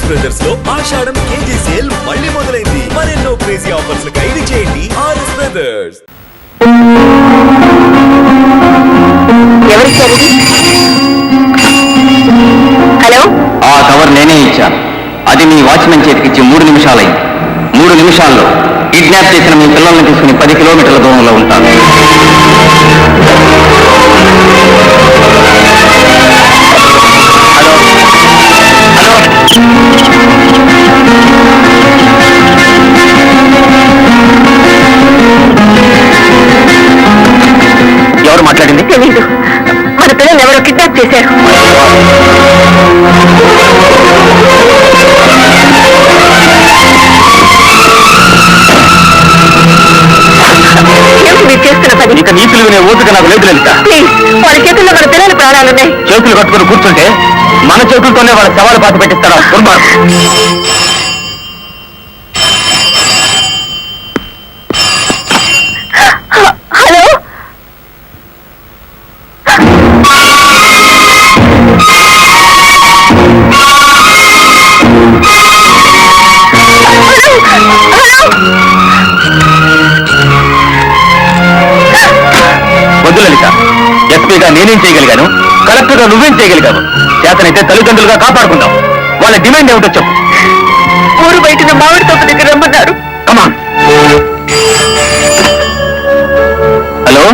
Brothers లో ఆషాఢం KG sale మళ్ళీ మొదలైంది. మరెన్నో క్రేజీ ఆఫర్స్ ఖైదీ చేయండి ఆర్ఎస్ బ్రదర్స్. హలో, ఆ కవర్ నేనే ఇచ్చాను. అది మీ వాచ్మెన్ చేతికిచ్చి 3 నిమిషాలైంది. 3 నిమిషాల్లో కిడ్నాప్ చేసిన మీ పిల్లల్ని తీసుకుని 10 కిలోమీటర్ల దూరంలో ఉంటాను. ఎవరు మాట్లాడింది? తెలీదు. మన పిల్లలు ఎవరో కిడ్నాప్ చేశారు. మీరు చేస్తున్న పని ఇక నీతులు వినే ఓపిక నాకు లేదు లలిత. ప్లీజ్, వాళ్ళ చేతుల్లో మన పిల్లల ప్రాణాలున్నాయి. చేతులు కట్టుకుని కూర్చుంటే మన చేతులతోనే వాళ్ళ సవాలు పాతి పెట్టిస్తారా? హలో, వద్దు లలిత. ఎస్పీగా నేనేం చేయగలిగాను? కలెక్టర్గా నువ్వేం చేయగలిగావు? చేతనైతే తల్లిదండ్రులుగా కాపాడుకుందాం. వాళ్ళ డిమాండ్ ఏమిటో చెప్పు. ఊరు బయటన మామిడి తోట దగ్గర రమ్మన్నారు. కమాన్. హలో,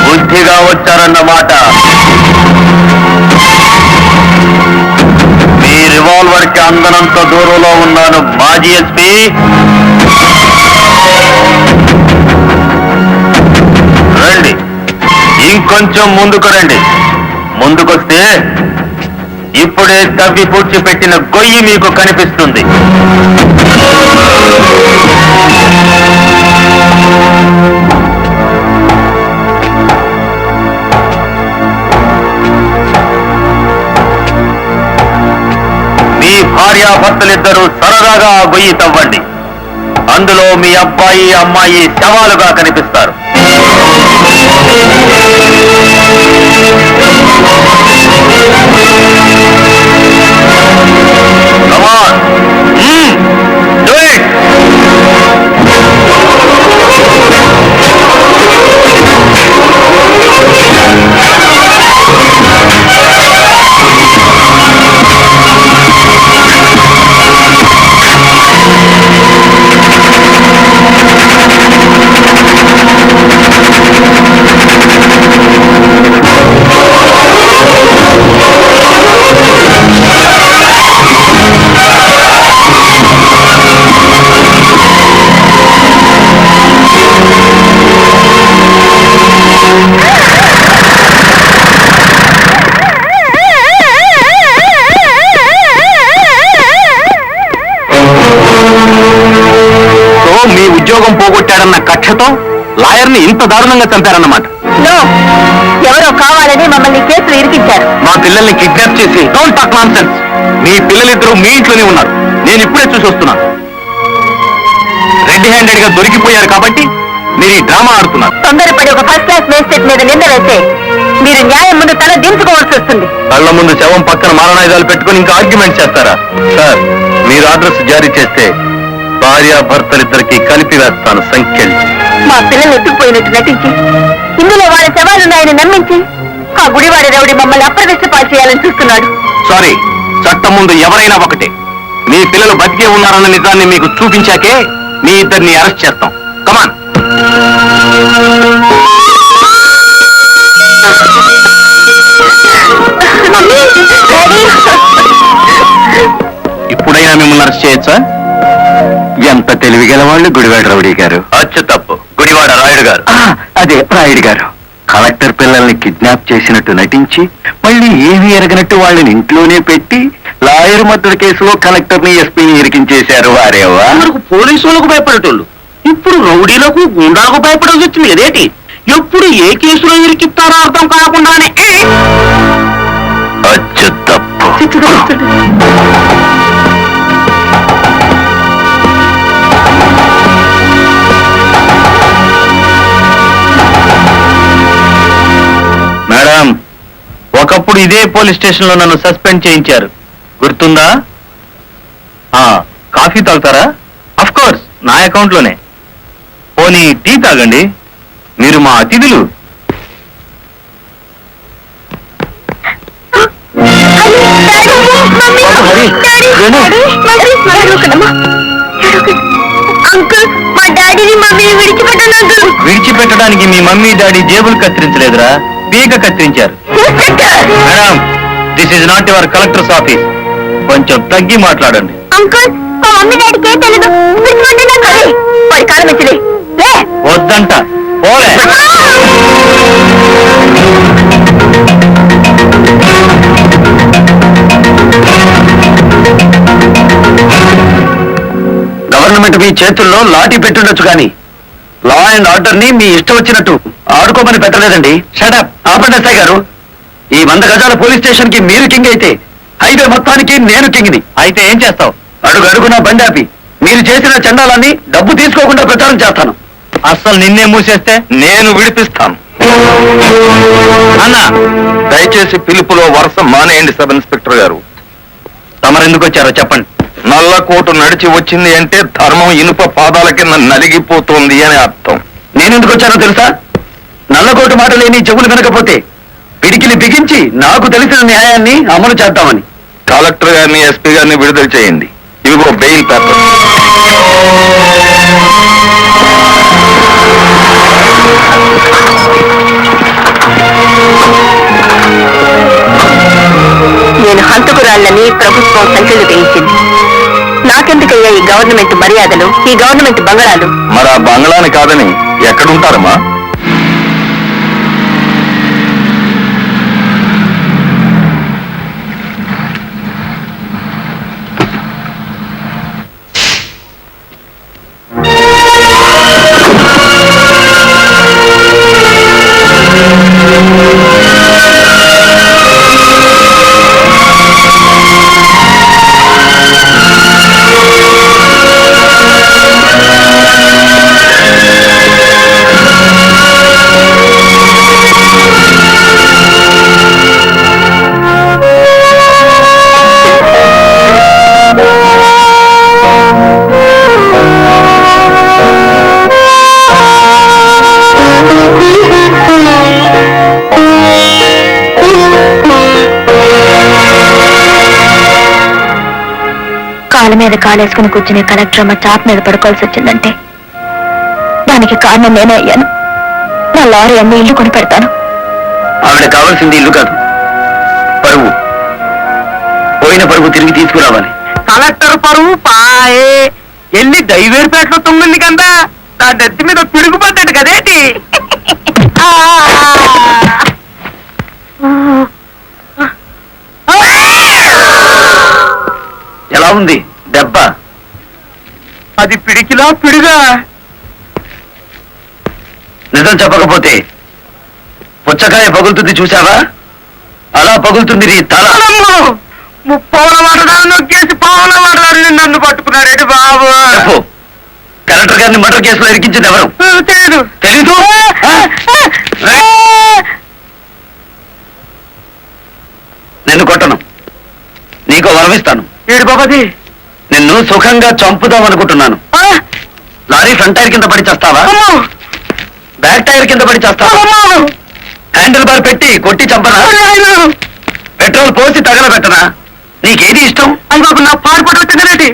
బుద్ధిగా వచ్చారన్నమాట. మీ రివాల్వర్ కి అందనంత దూరంలో ఉన్నాను మాజీ ఎస్పీ. రండి, ఇంకొంచెం ముందుకు రండి. ముందుకొస్తే ఇప్పుడే తవ్వి పూడ్చిపెట్టిన గొయ్యి మీకు కనిపిస్తుంది. మీ భార్యాభర్తలిద్దరూ సరదాగా ఆ గొయ్యి తవ్వండి. అందులో మీ అబ్బాయి అమ్మాయి శవాలుగా కనిపిస్తారు. Come on. Do it. మీ ఉద్యోగం పోగొట్టాడన్న కక్షతో లాయర్ని ఇంత దారుణంగా చంపారన్నమాట. నో, ఎవరో కావాలని మమ్మల్ని కేసులు ఇరికించారు. మా పిల్లల్ని కిడ్నాప్ చేసి డోంట్ టాక్ నాన్సెన్స్. మీ పిల్లలిద్దరూ మీ ఇంట్లోనే ఉన్నారు. నేను ఇప్పుడే చూసి వస్తున్నాను. రెడ్ హ్యాండెడ్ గా దొరికిపోయారు కాబట్టి మీరు ఈ డ్రామా ఆడుతున్నారు. తొందరపడి ఒక ఫస్ట్ క్లాస్ మేజిస్ట్రేట్ మీద నింద వేస్తే మీరు న్యాయం ముందు తల దించుకోవాల్సి వస్తుంది. కళ్ళ ముందు శవం పక్కన మారణాయుధాలు పెట్టుకుని ఇంకా ఆర్గ్యుమెంట్ చేస్తారా? సార్, మీరు అడ్రస్ జారీ చేస్తే భార్యాభర్తలిద్దరికి కలిపి వేస్తాను సంఖ్యలు. మా పిల్లలు ఎత్తుకుపోయినట్టు నటించి ఇందులో వాళ్ళ శవాలున్నాయని నమ్మించి ఆ గుడివాడి రౌడీ మమ్మల్ని అప్రదిష్ట పాలు చేయాలని చూస్తున్నాడు. సారీ, చట్టం ముందు ఎవరైనా ఒకటే. మీ పిల్లలు బతికే ఉన్నారన్న నిజాన్ని మీకు చూపించాకే మీ ఇద్దరిని అరెస్ట్ చేస్తాం. కమాన్. ఇప్పుడైనా మిమ్మల్ని అరెస్ట్ చేయొచ్చా? ఎంత తెలివిగల వాళ్ళు గుడివాడ రౌడీ గారు. అచ్చు తప్పు, గుడివాడ రాయుడు గారు. అదే రాయుడు గారు. కలెక్టర్ పిల్లల్ని కిడ్నాప్ చేసినట్టు నటించి మళ్ళీ ఏమీ ఎరగనట్టు వాళ్ళని ఇంట్లోనే పెట్టి లాయర్ మద్దతు కేసులో కలెక్టర్ని ఎస్పీని ఇరికించేశారు. వారేవా పోలీసులకు భయపడేటోళ్ళు ఇప్పుడు రౌడీలకు గుండాలకు భయపడాల్సి వచ్చింది ఏదేటి? ఎప్పుడు ఏ కేసులో ఇరికిస్తారో అర్థం కాకుండానే. అచ్చు తప్పు. చిన్నప్పుడు ఇదే పోలీస్ స్టేషన్ లో నన్ను సస్పెండ్ చేయించారు, గుర్తుందా? కాఫీ తాగుతారా? అఫ్ కోర్స్, నా అకౌంట్ లోనే. పోనీ టీ తాగండి, మీరు మా అతిథులు. అంకుల్, మా డాడీని మమ్మీని విడిచిపెట్టాను అంకుల్. విడిచిపెట్టడానికి మీ మమ్మీ డాడీ జేబులు కత్తిరించలేదురా, పీక కత్తిరించారు. Madam, this is not your collector's office, కొంచెం తగ్గి మాట్లాడండి. అంకుల్, మా మమ్మీ డాడీకి ఏం తెలీదు, విడిచిపెట్టాను అంకుల్. వాడి కాలం మంచిది లే. వద్దంట, పోలే. గవర్నమెంట్ మీ చేతుల్లో లాఠీ పెట్టుండొచ్చు కానీ లా అండ్ ఆర్డర్ ని మీ ఇష్టం వచ్చినట్టు ఆడుకోమని పెట్టలేదండి. షటప్, ఆపండి ఎస్ఐ గారు. ఈ 100 గజాల పోలీస్ స్టేషన్ కి మీరు కింగ్ అయితే హైవే మొత్తానికి నేను కింగ్ని. అయితే ఏం చేస్తావు? అడుగు అడుగున బండి ఆపి మీరు చేసిన చండాలాన్ని డబ్బు తీసుకోకుండా ప్రచారం చేస్తాను. అస్సలు నిన్నే మూసేస్తే నేను విడిపిస్తాను. అన్న, దయచేసి పిలుపులో వరుస మానేయండి సబ్ ఇన్స్పెక్టర్ గారు. తమరెందుకు వచ్చారో చెప్పండి. నల్లకోటు నడిచి వచ్చింది అంటే ధర్మం ఇనుప పాదాల కింద నలిగిపోతుంది అని అర్థం. నేనెందుకు వచ్చానో తెలుసా? నల్లకోటు మాట లేని చెవులు వినకపోతే పిడికిలి బిగించి నాకు తెలిసిన న్యాయాన్ని అమలు చేద్దామని. కలెక్టర్ గారిని, ఎస్పీ గారిని విడుదల చేయండి. ఇవిగో బెయిల్ పేపర్. నేను హంతకురాళ్ళని ప్రభుత్వం సంఖ్యలు వేయించింది. నాకెందుకయ్యా ఈ గవర్నమెంట్ మర్యాదలు, ఈ గవర్నమెంట్ బంగళాలు? మరి ఆ బంగ్లాని కాదని ఎక్కడుంటారమ్మా? కాళ్ళ మీద కాలేసుకుని కూర్చునే కలెక్టర్ అమ్మ చాప్ మీద పడుకోవాల్సి వచ్చిందంటే దానికి కారణం నేనే అయ్యాను. నా లారీ అన్ని ఇల్లు కొని పెడతాను. ఆవిడ కావాల్సింది ఇల్లు కాదు, పరువు. పోయిన పరువు తిరిగి తీసుకురావాలి. కలెక్టర్ పరువు పాయే ఎల్లి దైవేరుపేటలో తొమ్మిది కదా, నా నెత్తి మీద పిడుగుపడ్డాడు కదేటి. ఎలా ఉంది దెబ్బ? అది పిడికిలా పిడుగా? నిజం చెప్పకపోతే పుచ్చకాయ పగులుతుంది చూసావా, అలా పగులుతుంది నీ తల. ముప్పవన మాటదారు నొక్కేసి పావన మాటదారు నన్ను పట్టుకున్నారేంటి బాబు? కలెక్టర్ గారిని మర్డర్ కేసులో ఇరికించింది ఎవరు? తెలీదు. నిన్ను కొట్టను, నీకు వరమిస్తాను. ఏడు బాబాది, నిన్ను సుఖంగా చంపుదాం అనుకుంటున్నాను. లారీ ఫ్రంట్ టైర్ కింద పడి చేస్తావా? బ్యాక్ టైర్ కింద పడి చేస్తావా? హ్యాండిల్ బార్ పెట్టి కొట్టి చంపనా? పెట్రోల్ పోసి తగలబెట్టనా? నీకేది ఇష్టం? అది బాబు, నా పాడుపడి వచ్చిందనేటి.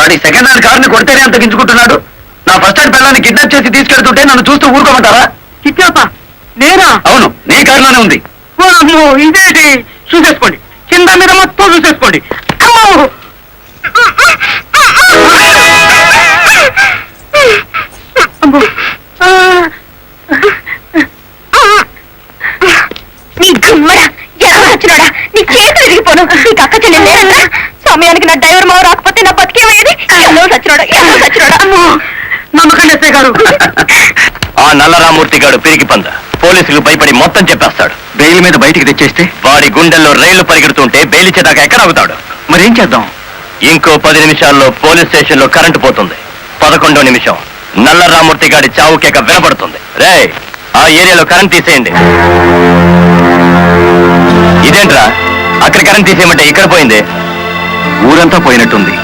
వాడి సెకండ్ హ్యాండ్ కారుని కొడితేనే అంత గించుకుంటున్నాడు. నా ఫస్ట్ హ్యాండ్ పిల్లల్ని కిడ్నాప్ చేసి తీసుకెళ్తుంటే నన్ను చూస్తూ ఊరుకోమంటారా? కిడ్నాపా? నేనా? అవును, నీ కారులోనే ఉంది. అమ్మో, ఇదేంటి? చూసేసుకోండి, కింద మీద మొత్తం చూసేసుకోండి. అమ్మో! అమ్మో! నీ గుమ్మడ ఎలా వచ్చినాడా? నీ చేతులు విరిగిపోను. నీకు అక్క చెల్లెలు లేరన్నా? సమయానికి నా డ్రైవర్ మావ రాకపోతే నా బతికేమయ్యేది. ఎలా సచ్చినాడా? అమ్మో! నమ్మకం ఎస్ఐ గారు. ఆ నల్లరామూర్తి గాడు పిరికి పంద పోలీసులకు భయపడి మొత్తం చెప్పేస్తాడు. బెయిల్ మీద బయటికి తెచ్చేస్తే వాడి గుండెల్లో రైళ్లు పరిగెడుతుంటే బెయిల్ ఇచ్చేదాకా ఎక్కడ ఆగుతాడు? మరేం చేద్దాం? ఇంకో 10 నిమిషాల్లో పోలీస్ స్టేషన్ లో కరెంటు పోతుంది. 11వ నిమిషం నల్లరామూర్తి గాడి చావు కేక వినపడుతుంది. రే, ఆ ఏరియాలో కరెంట్ తీసేయండి. ఇదేంట్రా, అక్కడ కరెంట్ తీసేయమంటే ఇక్కడ పోయింది? ఊరంతా పోయినట్టుంది.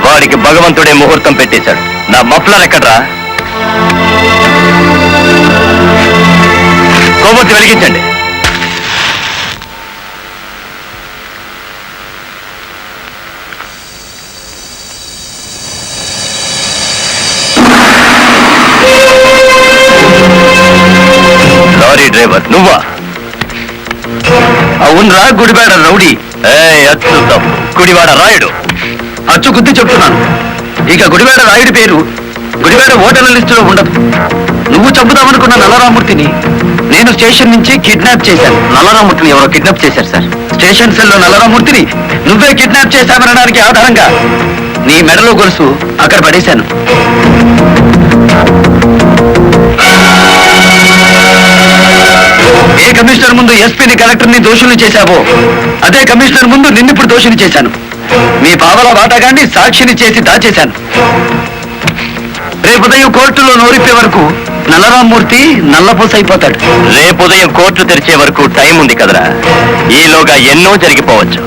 వాడికి భగవంతుడే ముహూర్తం పెట్టేశాడు. నా మఫ్లర్ ఎక్కడ్రా? కొవ్వొత్తి వెలిగించండి. లారీ డ్రైవర్ నువ్వా? అవునరా, గుడివాడ రౌడీ. అచ్చు తప్పు, గుడివాడ రాయుడు. అచ్చు గుద్ది చెప్తున్నాను. ఇక గుడివాడ రాయుడి పేరు గుడివాడ ఓటర్ల లిస్టులో ఉండదు. నువ్వు చంపుదామనుకున్న నల్లరామూర్తిని నేను స్టేషన్ నుంచి కిడ్నాప్ చేశాను. నల్లరామూర్తిని ఎవరో కిడ్నాప్ చేశారు సార్. స్టేషన్ సెల్లో నల్లరామూర్తిని నువ్వే కిడ్నాప్ చేశామనడానికి ఆధారంగా నీ మెడలో గొలుసు అక్కడ పడేశాను. ఏ కమిషనర్ ముందు ఎస్పీని కలెక్టర్ని దోషులు చేశావో అదే కమిషనర్ ముందు నిన్నిప్పుడు దోషులు చేశాను. మీ పావల వాటాగాన్ని సాక్షిని చేసి దాచేశాను. రేపు ఉదయం కోర్టులో నోరిప్పే వరకు నల్లరామూర్తి నల్లపూస అయిపోతాడు. రేపు ఉదయం కోర్టు తెరిచే వరకు టైం ఉంది కదరా, ఈలోగా ఎన్నో జరిగిపోవచ్చు.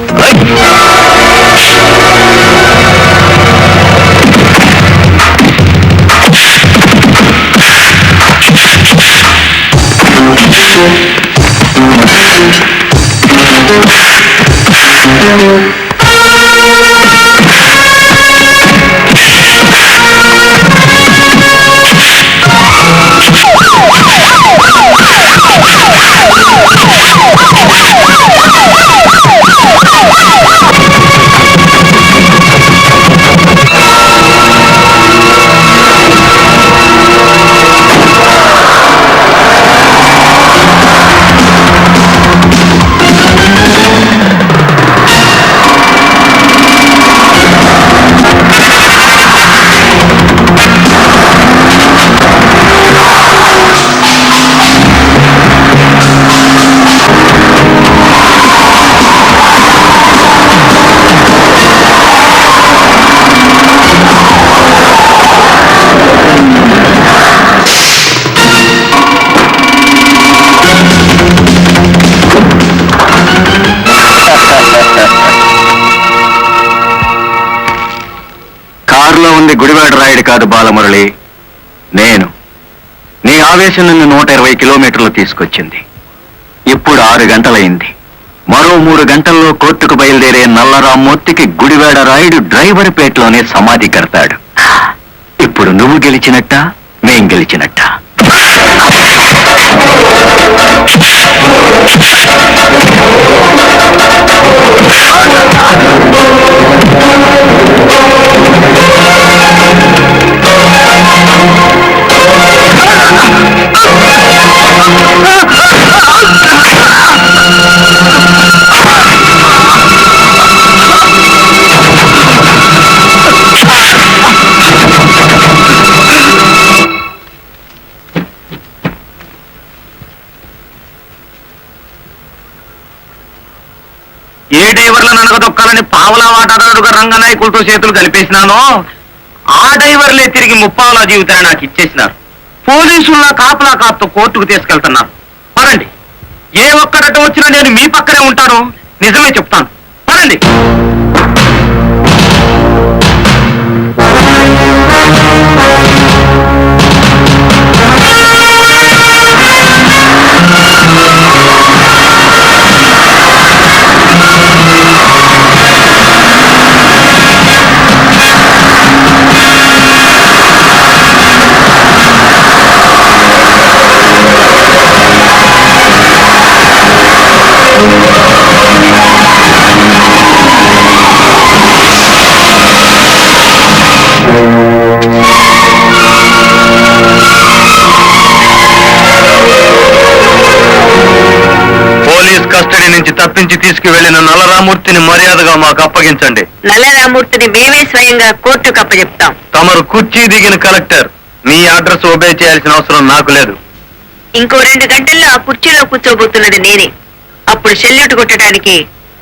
కారులో ఉంది గుడివాడ రాయుడు కాదు బాలమురళి, నేను. నీ ఆవేశం నిన్ను 120 కిలోమీటర్లు తీసుకొచ్చింది. ఇప్పుడు 6 గంటలైంది. మరో 3 గంటల్లో కోర్టుకు బయలుదేరే నల్లరామూర్తికి గుడివాడ రాయుడు డ్రైవర్ పేటలోనే సమాధి కడతాడు. ఇప్పుడు నువ్వు గెలిచినట్ట, మేం గెలిచినట్ట. ఏ డ్రైవర్లను అనగదొక్కాలని పావలా వాటాదారుడుగా రంగనాయకులతో చేతులు కలిపేసినానో ఆ డ్రైవర్లే తిరిగి ముప్పావలా జీవితాన్ని నాకు ఇచ్చేసినారు. పోలీసుల్లా కాపలా కాపుతో కోర్టుకు తీసుకెళ్తున్నారు. పదండి, ఏ ఒక్కడట వచ్చినా నేను మీ పక్కనే ఉంటాను. నిజమే చెప్తాను, పదండి. నుంచి తీసుకువెళ్లిన నల్లరామూర్తిని మర్యాదగా మాకు అప్పగించండి. నల్లరామూర్తిని మేమే స్వయంగా కోర్టుకు అప్పచెప్తాం. తమరు కుర్చీ దిగిన కలెక్టర్, మీ అడ్రస్ ఒబే చేయాల్సిన అవసరం నాకు లేదు. ఇంకో 2 గంటల్లో ఆ కుర్చీలో కూర్చోబోతున్నది నేనే. అప్పుడు సెల్యూట్ కొట్టడానికి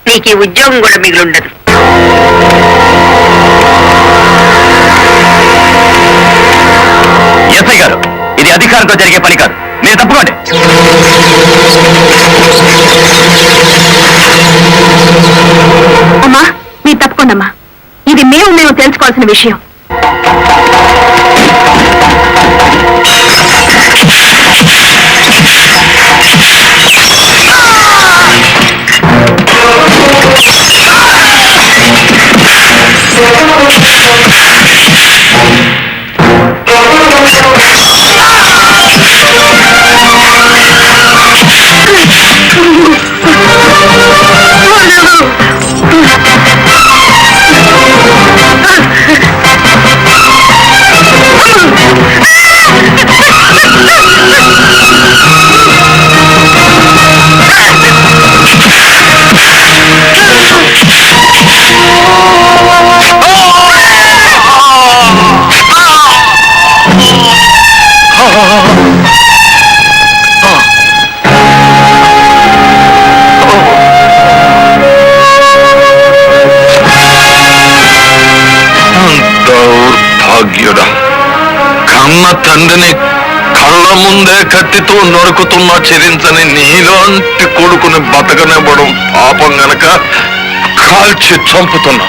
నీకు ఈ ఉద్యోగం కూడా మిగిలిండదు. ఎస్ఐ గారు, ఇది అధికారంతో జరిగే పని కాదు. మీరు తప్పుకోండి. అమ్మా, మీరు తప్పకుండా. ఇది మేము తెలుసుకోవాల్సిన విషయం. దౌర్భాగ్యుడా, కన్న తండ్రిని కళ్ళ ముందే కత్తితో నరుకుతున్న చెరించని నీలాంటి కొడుకుని బతకనివ్వడం పాపం గనక కాల్చి చంపుతున్నా.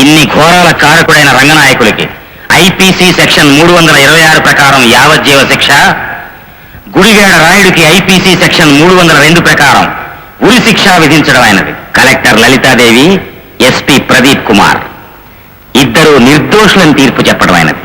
ఇన్ని ఘోరాల కారకుడైన రంగనాయకుడికి ఐపీసీ సెక్షన్ 326 ప్రకారం యావజ్జీవ శిక్ష, గుడివేడ రాయుడికి ఐపీసీ సెక్షన్ 302 ప్రకారం ఉరి శిక్ష విధించడం అయినది. కలెక్టర్ లలితాదేవి, ఎస్పీ ప్రదీప్ కుమార్ ఇద్దరు నిర్దోషులని తీర్పు చెప్పడం అయినది.